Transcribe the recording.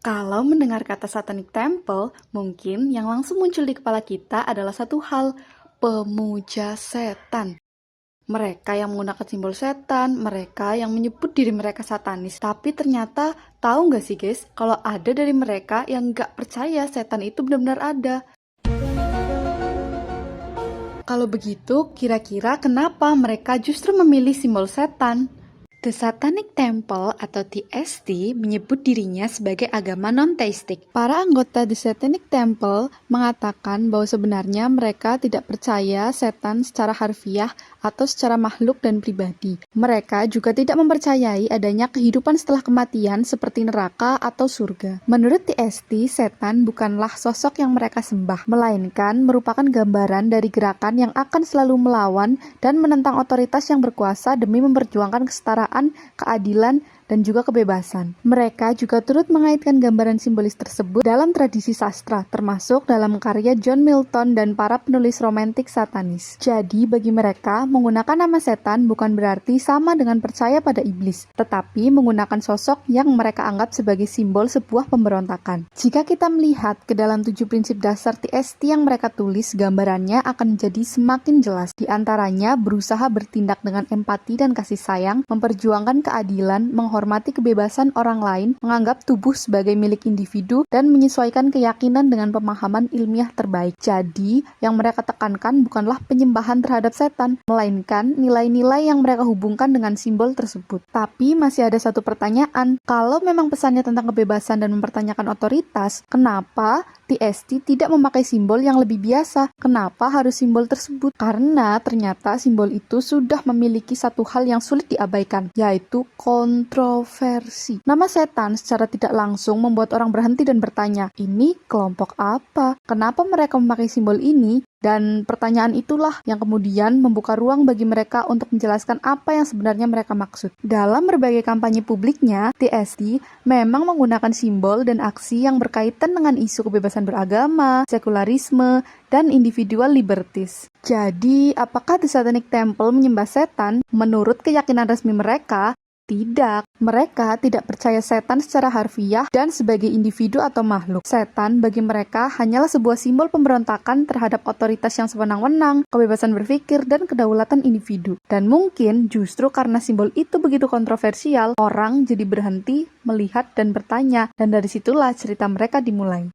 Kalau mendengar kata Satanic Temple, mungkin yang langsung muncul di kepala kita adalah satu hal, pemuja setan. Mereka yang menggunakan simbol setan, mereka yang menyebut diri mereka satanis. Tapi ternyata, tahu nggak sih guys, kalau ada dari mereka yang nggak percaya setan itu benar-benar ada. Kalau begitu, kira-kira kenapa mereka justru memilih simbol setan? The Satanic Temple atau TST menyebut dirinya sebagai agama non-teistik. Para anggota The Satanic Temple mengatakan bahwa sebenarnya mereka tidak percaya setan secara harfiah atau secara makhluk dan pribadi. Mereka juga tidak mempercayai adanya kehidupan setelah kematian seperti neraka atau surga. Menurut TST, setan bukanlah sosok yang mereka sembah, melainkan merupakan gambaran dari gerakan yang akan selalu melawan dan menentang otoritas yang berkuasa demi memperjuangkan kesetaraan, keadilan, dan juga kebebasan. Mereka juga turut mengaitkan gambaran simbolis tersebut dalam tradisi sastra, termasuk dalam karya John Milton dan para penulis romantik satanis. Jadi, bagi mereka, menggunakan nama setan bukan berarti sama dengan percaya pada iblis, tetapi menggunakan sosok yang mereka anggap sebagai simbol sebuah pemberontakan. Jika kita melihat ke dalam 7 prinsip dasar TST yang mereka tulis, gambarannya akan menjadi semakin jelas. Di antaranya, berusaha bertindak dengan empati dan kasih sayang, memperjuangkan keadilan, menghormati kebebasan orang lain, menganggap tubuh sebagai milik individu, dan menyesuaikan keyakinan dengan pemahaman ilmiah terbaik. Jadi, yang mereka tekankan bukanlah penyembahan terhadap setan, melainkan nilai-nilai yang mereka hubungkan dengan simbol tersebut. Tapi masih ada satu pertanyaan, kalau memang pesannya tentang kebebasan dan mempertanyakan otoritas, kenapa TST tidak memakai simbol yang lebih biasa? Kenapa harus simbol tersebut? Karena ternyata simbol itu sudah memiliki satu hal yang sulit diabaikan, yaitu kontroversi. Nama setan secara tidak langsung membuat orang berhenti dan bertanya, ini kelompok apa? Kenapa mereka memakai simbol ini? Dan pertanyaan itulah yang kemudian membuka ruang bagi mereka untuk menjelaskan apa yang sebenarnya mereka maksud. Dalam berbagai kampanye publiknya, TST memang menggunakan simbol dan aksi yang berkaitan dengan isu kebebasan beragama, sekularisme, dan individual liberties. Jadi, apakah The Satanic Temple menyembah setan? Menurut keyakinan resmi mereka, tidak, mereka tidak percaya setan secara harfiah dan sebagai individu atau makhluk. Setan bagi mereka hanyalah sebuah simbol pemberontakan terhadap otoritas yang sewenang-wenang, kebebasan berpikir, dan kedaulatan individu. Dan mungkin justru karena simbol itu begitu kontroversial, orang jadi berhenti, melihat, dan bertanya, dan dari situlah cerita mereka dimulai.